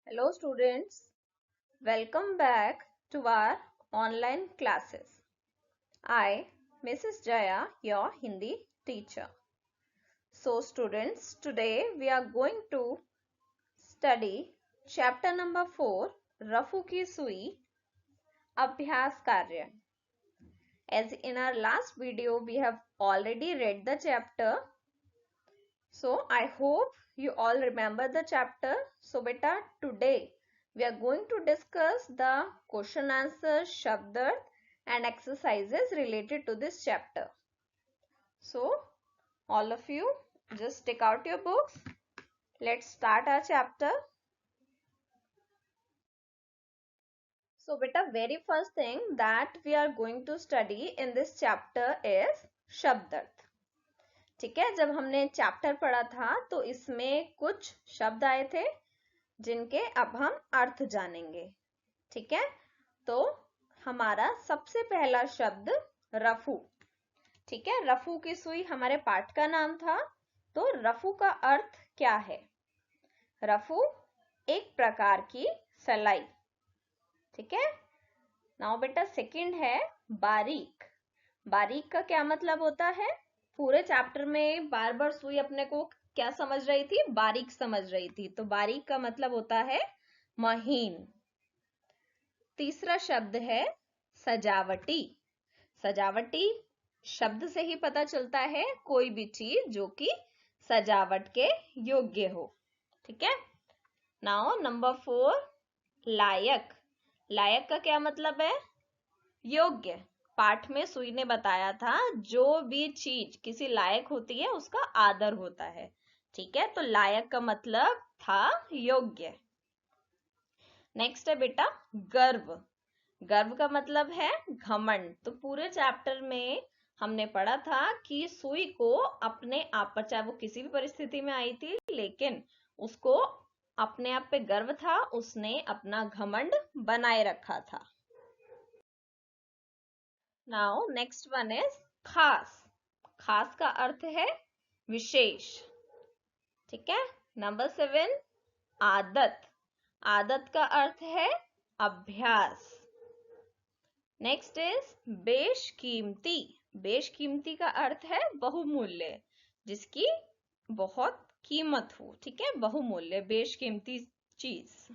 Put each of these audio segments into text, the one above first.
Hello students, welcome back to our online classes. I, Mrs. Jaya, your Hindi teacher. So students, today we are going to study chapter number 4, Rafu ki Sui, Abhyas Karya. As in our last video, we have already read the chapter. So I hope you all remember the chapter. So beta, today we are going to discuss the question answer, Shabd and exercises related to this chapter. So all of you just take out your books. Let's start our chapter. So beta, very first thing that we are going to study in this chapter is Shabd. ठीक है, जब हमने chapter पढ़ा था तो इसमें कुछ शब्द आए थे जिनके अब हम अर्थ जानेंगे। ठीक है, तो हमारा सबसे पहला शब्द रफू। ठीक है, रफू की सुई हमारे पाठ का नाम था। तो रफू का अर्थ क्या है? रफू एक प्रकार की सलाई। ठीक है, नाउ बेटा सेकंड है बारीक। बारीक का क्या मतलब होता है? पूरे चैप्टर में बार बार सुई अपने को क्या समझ रही थी? बारीक समझ रही थी। तो बारीक का मतलब होता है महीन। तीसरा शब्द है सजावटी। सजावटी शब्द से ही पता चलता है कोई भी चीज जो कि सजावट के योग्य हो। ठीक है, नाउ नंबर 4 लायक। लायक का क्या मतलब है? योग्य। पाठ में सुई ने बताया था जो भी चीज किसी लायक होती है उसका आदर होता है। ठीक है, तो लायक का मतलब था योग्य। नेक्स्ट है बेटा गर्व। गर्व का मतलब है घमंड। तो पूरे चैप्टर में हमने पढ़ा था कि सुई को अपने आप पर, चाहे वो किसी भी परिस्थिति में आई थी, लेकिन उसको अपने आप पे गर्व था, उसने अपना घमंड बनाए रखा था। नाउ नेक्स्ट वन इज खास। खास का अर्थ है विशेष। ठीक है, नंबर 7 आदत। आदत का अर्थ है अभ्यास। नेक्स्ट इज बेशकीमती। बेशकीमती का अर्थ है बहुमूल्य, जिसकी बहुत कीमत हो। ठीक है, बहुमूल्य, बेशकीमती चीज।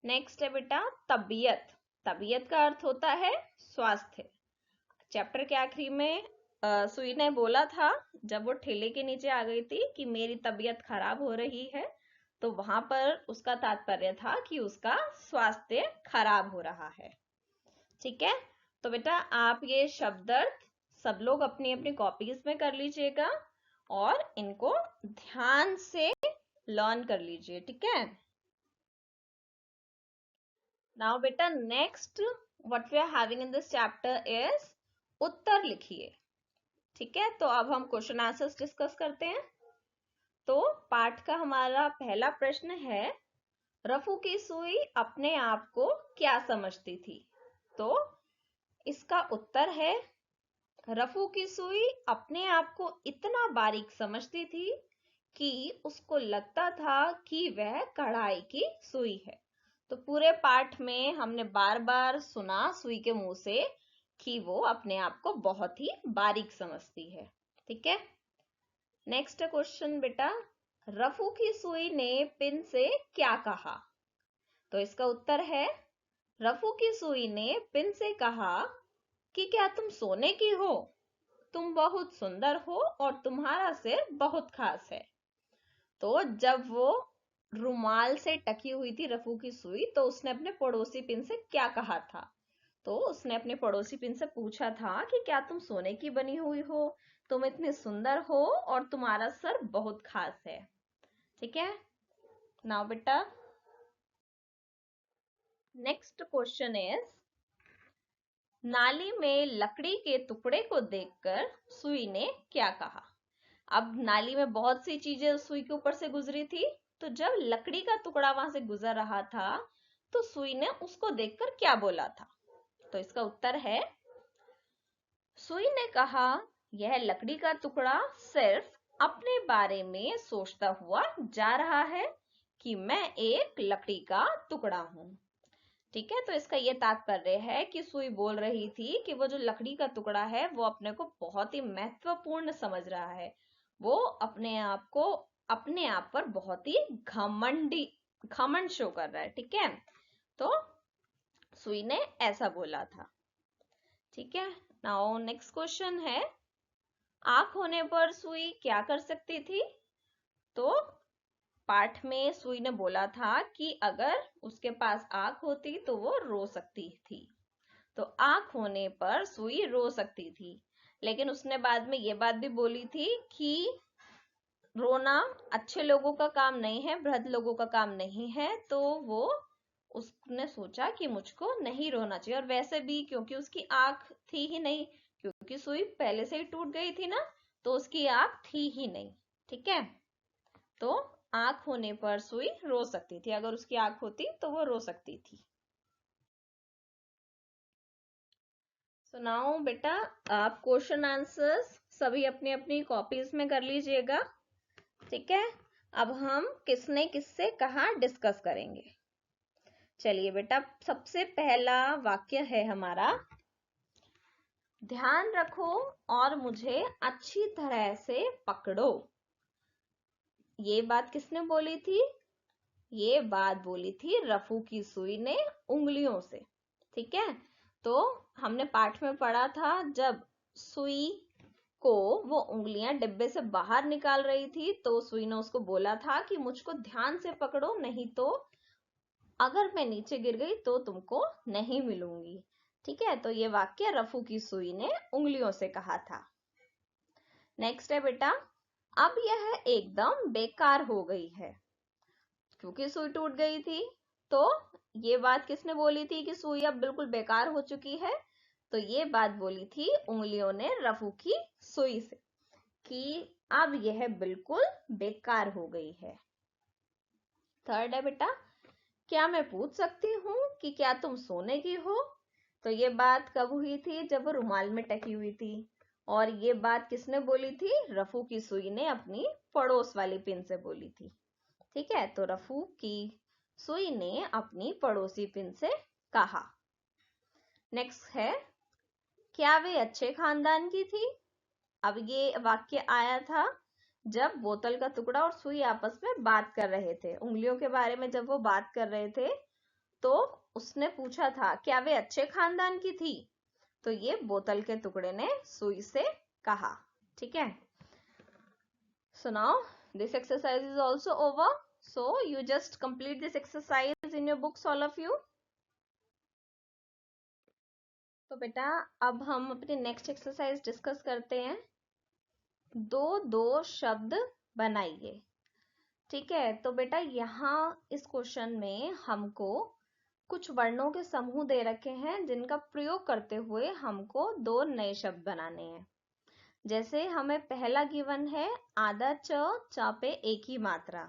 नेक्स्ट है बेटा तबीयत। तबीयत का अर्थ होता है स्वास्थ्य। चैप्टर के आखिरी में सुई ने बोला था, जब वो ठेले के नीचे आ गई थी, कि मेरी तबीयत खराब हो रही है। तो वहां पर उसका तात्पर्य था कि उसका स्वास्थ्य खराब हो रहा है। ठीक है, तो बेटा आप ये शब्द सब लोग अपनी अपनी कॉपीज में कर लीजिएगा और इनको ध्यान से लर्न कर लीजिए। ठीक है, नाउ बेटा next what we are having in this chapter is उत्तर लिखिए। ठीक है, तो अब हम क्वेश्चन आंसर्स डिस्कस करते हैं। तो पाठ का हमारा पहला प्रश्न है, रफू की सुई अपने आप को क्या समझती थी? तो इसका उत्तर है, रफू की सुई अपने आप को इतना बारीक समझती थी कि उसको लगता था कि वह कढ़ाई की सुई है। तो पूरे पाठ में हमने बार बार सुना सुई के मुंह से कि वो अपने आप को बहुत ही बारीक समझती है। ठीक है, नेक्स्ट क्वेश्चन बेटा, रफू की सुई ने पिन से क्या कहा? तो इसका उत्तर है, रफू की सुई ने पिन से कहा कि क्या तुम सोने की हो? तुम बहुत सुंदर हो और तुम्हारा सिर बहुत खास है। तो जब वो रुमाल से टकी हुई थी रफू की सुई, तो उसने अपने पड़ोसी पिन से क्या कहा था? तो उसने अपने पड़ोसी पिन से पूछा था कि क्या तुम सोने की बनी हुई हो, तुम इतनी सुंदर हो और तुम्हारा सर बहुत खास है। ठीक है, नाउ बेटा नेक्स्ट क्वेश्चन इज, नाली में लकड़ी के टुकड़े को देखकर सुई ने क्या कहा? अब नाली में बहुत सी चीजें सुई के ऊपर से गुजरी थी, तो जब लकड़ी का टुकड़ा वहां से गुजर रहा था तो सुई ने उसको देखकर क्या बोला था? तो इसका उत्तर है, सुई ने कहा, यह लकड़ी का टुकड़ा सिर्फ अपने बारे में सोचता हुआ जा रहा है कि मैं एक लकड़ी का टुकड़ा हूं। ठीक है, तो इसका ये तात्पर्य है कि सुई बोल रही थी कि वो जो लकड़ी का टुकड़ा है वो अपने को बहुत ही महत्वपूर्ण समझ रहा है। वो अपने आप पर बहुत ही घमंड शो कर रहा है। ठीक है, तो सुई ने ऐसा बोला था। ठीक है, नाउ नेक्स्ट क्वेश्चन है, आंख होने पर सुई क्या कर सकती थी? तो पाठ में सुई ने बोला था कि अगर उसके पास आंख होती तो वो रो सकती थी। तो आंख होने पर सुई रो सकती थी, लेकिन उसने बाद में ये बात भी बोली थी कि रोना अच्छे लोगों का काम नहीं है, वृद्ध लोगों का काम नहीं है। तो वो उसने सोचा कि मुझको नहीं रोना चाहिए, और वैसे भी क्योंकि उसकी आंख थी ही नहीं, क्योंकि सुई पहले से ही टूट गई थी ना, तो उसकी आंख थी ही नहीं। ठीक है, तो आंख होने पर सुई रो सकती थी, अगर उसकी आंख होती तो वो रो सकती थी। सुनाओ बेटा, आप क्वेश्चन आंसर्स सभी अपनी अपनी कॉपीज में कर लीजिएगा। ठीक है, अब हम किसने किससे कहा डिस्कस करेंगे। चलिए बेटा, सबसे पहला वाक्य है हमारा, ध्यान रखो और मुझे अच्छी तरह से पकड़ो। ये बात किसने बोली थी? ये बात बोली थी रफू की सुई ने उंगलियों से। ठीक है, तो हमने पाठ में पढ़ा था, जब सुई को वो उंगलियां डिब्बे से बाहर निकाल रही थी तो सुई ने उसको बोला था कि मुझको ध्यान से पकड़ो, नहीं तो अगर मैं नीचे गिर गई तो तुमको नहीं मिलूंगी। ठीक है, तो ये वाक्य रफू की सुई ने उंगलियों से कहा था। नेक्स्ट है बेटा, अब यह एकदम बेकार हो गई है, क्योंकि सुई टूट गई थी। तो ये बात किसने बोली थी कि सुई अब बिल्कुल बेकार हो चुकी है? तो ये बात बोली थी उंगलियों ने रफू की सुई से कि अब यह बिल्कुल बेकार हो गई है। थर्ड है बेटा, क्या मैं पूछ सकती हूँ कि क्या तुम सोने की हो? तो ये बात कब हुई थी? जब वो रुमाल में टकी हुई थी। और ये बात किसने बोली थी? रफू की सुई ने अपनी पड़ोस वाली पिन से बोली थी। ठीक है, तो रफू की सुई ने अपनी पड़ोसी पिन से कहा। नेक्स्ट है, क्या वे अच्छे खानदान की थी? अब ये वाक्य आया था जब बोतल का टुकड़ा और सुई आपस में बात कर रहे थे, उंगलियों के बारे में जब वो बात कर रहे थे, तो उसने पूछा था क्या वे अच्छे खानदान की थी? तो ये बोतल के टुकड़े ने सुई से कहा। ठीक है, so now this exercise is also over, so you just complete this exercise in your books, all of you. तो बेटा, अब हम अपनी नेक्स्ट एक्सरसाइज डिस्कस करते हैं। दो दो शब्द बनाइए। ठीक है, तो बेटा यहाँ इस क्वेश्चन में हमको कुछ वर्णों के समूह दे रखे हैं जिनका प्रयोग करते हुए हमको दो नए शब्द बनाने हैं। जैसे हमें पहला गिवन है आधा च पे एक ही मात्रा।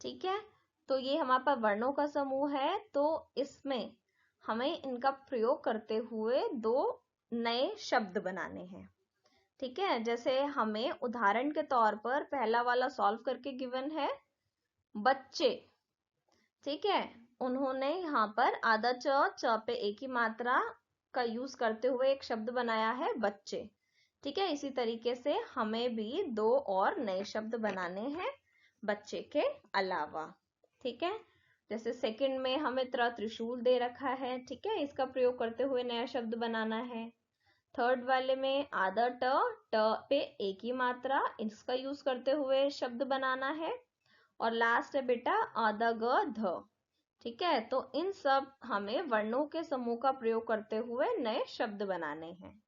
ठीक है, तो ये हमारे पास वर्णों का समूह है, तो इसमें हमें इनका प्रयोग करते हुए दो नए शब्द बनाने हैं। ठीक है, जैसे हमें उदाहरण के तौर पर पहला वाला सॉल्व करके गिवन है बच्चे। ठीक है, उन्होंने यहाँ पर आधा च पे एक ही मात्रा का यूज करते हुए एक शब्द बनाया है बच्चे। ठीक है, इसी तरीके से हमें भी दो और नए शब्द बनाने हैं बच्चे के अलावा। ठीक है, जैसे सेकंड में हमें त्रिशूल दे रखा है। ठीक है, इसका प्रयोग करते हुए नया शब्द बनाना है। थर्ड वाले में आधा ट पे एक ही मात्रा, इसका यूज करते हुए शब्द बनाना है। और लास्ट है बेटा आधा ग ध। ठीक है, तो इन सब हमें वर्णों के समूह का प्रयोग करते हुए नए शब्द बनाने हैं।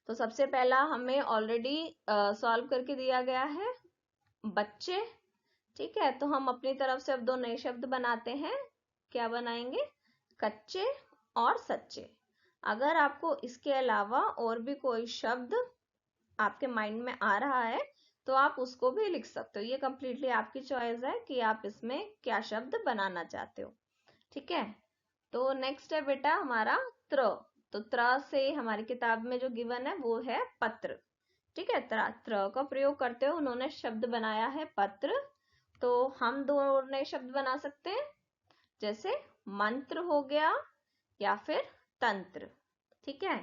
तो सबसे पहला हमें ऑलरेडी सॉल्व करके दिया गया है बच्चे। ठीक है, तो हम अपनी तरफ से अब दो नए शब्द बनाते हैं। क्या बनाएंगे? कच्चे और सच्चे। अगर आपको इसके अलावा और भी कोई शब्द आपके माइंड में आ रहा है तो आप उसको भी लिख सकते हो, ये कंप्लीटली आपकी चॉइस है कि आप इसमें क्या शब्द बनाना चाहते हो। ठीक है, तो नेक्स्ट है बेटा हमारा त्र। तो त्र से हमारी किताब में जो गिवन है वो है पत्र। ठीक है, त्र का प्रयोग करते हुए उन्होंने शब्द बनाया है पत्र। तो हम दो और नए शब्द बना सकते हैं, जैसे मंत्र हो गया या फिर तंत्र। ठीक है,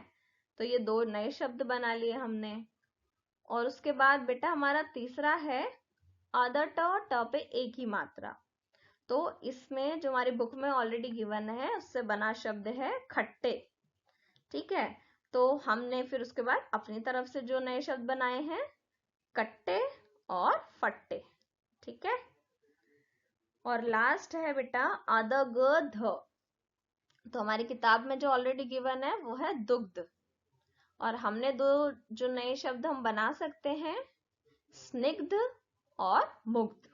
तो ये दो नए शब्द बना लिए हमने। और उसके बाद बेटा हमारा तीसरा है अदर ट और ट पे एक ही मात्रा। तो इसमें जो हमारी बुक में ऑलरेडी गिवन है उससे बना शब्द है खट्टे। ठीक है, तो हमने फिर उसके बाद अपनी तरफ से जो नए शब्द बनाए हैं कट्टे और फट्टे। ठीक है, और लास्ट है बेटा अदगध। तो हमारी किताब में जो ऑलरेडी गिवन है वो है दुग्ध, और हमने दो जो नए शब्द हम बना सकते हैं स्निग्ध और मुग्ध।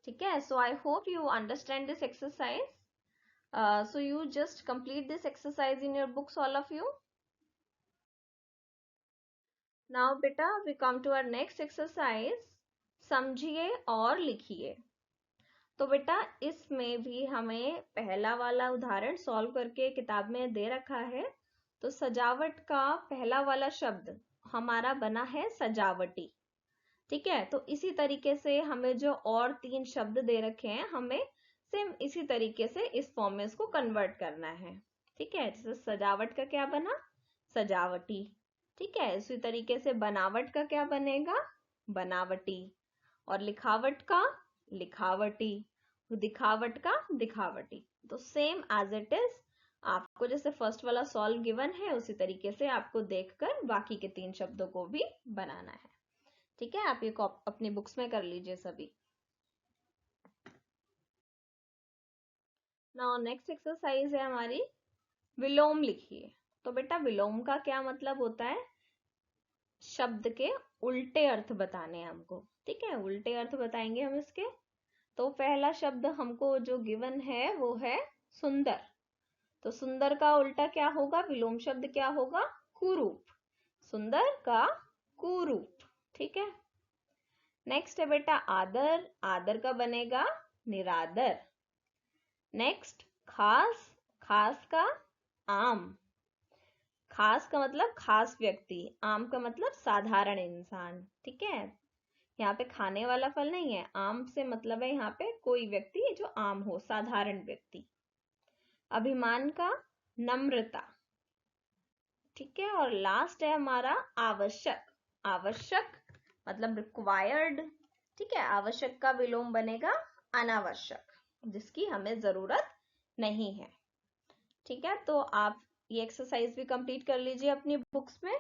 ठीक है, so I hope you understand this exercise. So you just complete this exercise in your books, all of you. Now beta we come to our next exercise, समझिए और लिखिए। तो बेटा इसमें भी हमें पहला वाला उदाहरण सॉल्व करके किताब में दे रखा है। तो सजावट का पहला वाला शब्द हमारा बना है सजावटी। ठीक है, तो इसी तरीके से हमें जो और तीन शब्द दे रखे हैं हमें सेम इसी तरीके से इस फॉर्म में इसको कन्वर्ट करना है। ठीक है, जैसे सजावट का क्या बना सजावटी। ठीक है, इसी तरीके से बनावट का क्या बनेगा बनावटी, और लिखावट का लिखावटी, दिखावट का दिखावटी। तो सेम एज इट इज आपको जैसे फर्स्ट वाला सॉल्व गिवन है उसी तरीके से आपको देखकर बाकी के तीन शब्दों को भी बनाना है। ठीक है, आप ये अपनी बुक्स में कर लीजिए सभी। नाउ नेक्स्ट एक्सरसाइज है हमारी विलोम लिखिए। तो बेटा विलोम का क्या मतलब होता है, शब्द के उल्टे अर्थ बताने हमको। ठीक है, उल्टे अर्थ बताएंगे हम इसके। तो पहला शब्द हमको जो गिवन है वो है सुंदर। तो सुंदर का उल्टा क्या होगा, विलोम शब्द क्या होगा कुरूप। सुंदर का कुरूप। ठीक है, नेक्स्ट है बेटा आदर। आदर का बनेगा निरादर। नेक्स्ट खास। खास का आम। खास का मतलब खास व्यक्ति, आम का मतलब साधारण इंसान। ठीक है, यहाँ पे खाने वाला फल नहीं है, आम से मतलब है यहाँ पे कोई व्यक्ति जो आम हो, साधारण व्यक्ति। अभिमान का नम्रता। ठीक है, और लास्ट है हमारा आवश्यक। आवश्यक मतलब रिक्वायर्ड। ठीक है, आवश्यक का विलोम बनेगा अनावश्यक, जिसकी हमें जरूरत नहीं है। ठीक है, तो आप ये एक्सरसाइज भी कंप्लीट कर लीजिए अपनी बुक्स में।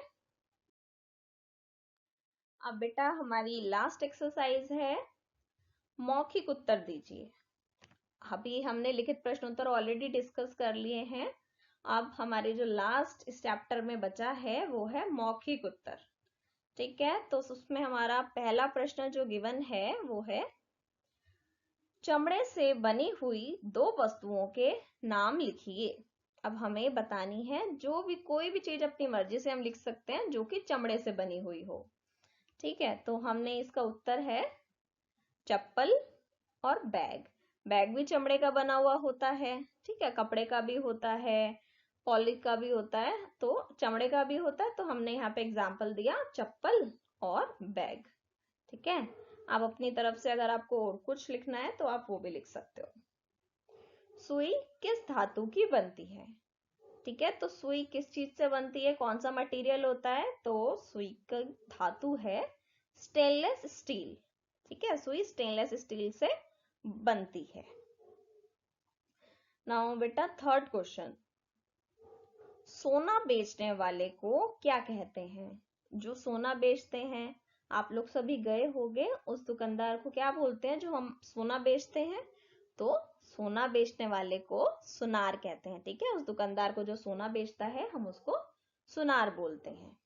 अब बेटा हमारी लास्ट एक्सरसाइज है मौखिक उत्तर दीजिए। अभी हमने लिखित प्रश्नोत्तर ऑलरेडी डिस्कस कर लिए हैं। अब हमारे जो लास्ट इस चैप्टर में बचा है वो है मौखिक उत्तर। ठीक है, तो उसमें हमारा पहला प्रश्न जो गिवन है वो है चमड़े से बनी हुई दो वस्तुओं के नाम लिखिए। अब हमें बतानी है जो भी कोई भी चीज अपनी मर्जी से हम लिख सकते हैं जो कि चमड़े से बनी हुई हो। ठीक है, तो हमने इसका उत्तर है चप्पल और बैग। बैग भी चमड़े का बना हुआ होता है। ठीक है, कपड़े का भी होता है, पॉली का भी होता है, तो चमड़े का भी होता है। तो हमने यहाँ पे एग्जाम्पल दिया चप्पल और बैग। ठीक है, आप अपनी तरफ से अगर आपको और कुछ लिखना है तो आप वो भी लिख सकते हो। सुई किस धातु की बनती है। ठीक है, तो सुई किस चीज से बनती है, कौन सा मटेरियल होता है, तो सुई का धातु है स्टेनलेस स्टील। ठीक है, सुई स्टेनलेस स्टील से बनती है। नाउ बेटा थर्ड क्वेश्चन, सोना बेचने वाले को क्या कहते हैं। जो सोना बेचते हैं, आप लोग सभी गए होंगे, उस दुकानदार को क्या बोलते हैं जो हम सोना बेचते हैं, तो सोना बेचने वाले को सुनार कहते हैं। ठीक है, उस दुकानदार को जो सोना बेचता है हम उसको सुनार बोलते हैं।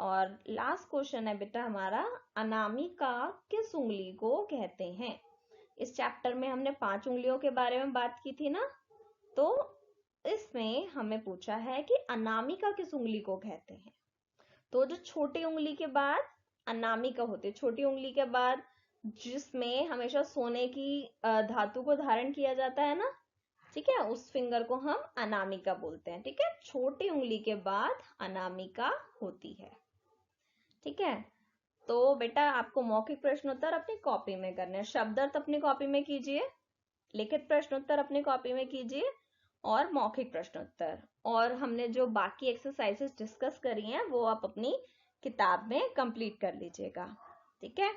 और लास्ट क्वेश्चन है बेटा हमारा अनामिका किस उंगली को कहते हैं। इस चैप्टर में हमने 5 उंगलियों के बारे में बात की थी ना, तो इसमें हमें पूछा है कि अनामिका किस उंगली को कहते हैं। तो जो छोटी उंगली के बाद अनामिका होती है, छोटी उंगली के बाद जिसमें हमेशा सोने की धातु को धारण किया जाता है ना, ठीक है, उस फिंगर को हम अनामिका बोलते हैं। ठीक है, छोटी उंगली के बाद अनामिका होती है। ठीक है, तो बेटा आपको मौखिक प्रश्नोत्तर अपनी कॉपी में करने हैं। शब्दार्थ अपनी कॉपी में कीजिए, लिखित प्रश्नोत्तर अपनी कॉपी में कीजिए और मौखिक प्रश्नोत्तर। और हमने जो बाकी एक्सरसाइजेस डिस्कस करी हैं वो आप अपनी किताब में कंप्लीट कर लीजिएगा। ठीक है,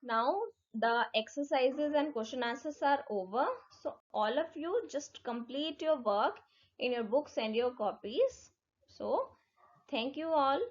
now the exercises and question answers are over, so all of you just complete your work in your books and your copies. So thank you all.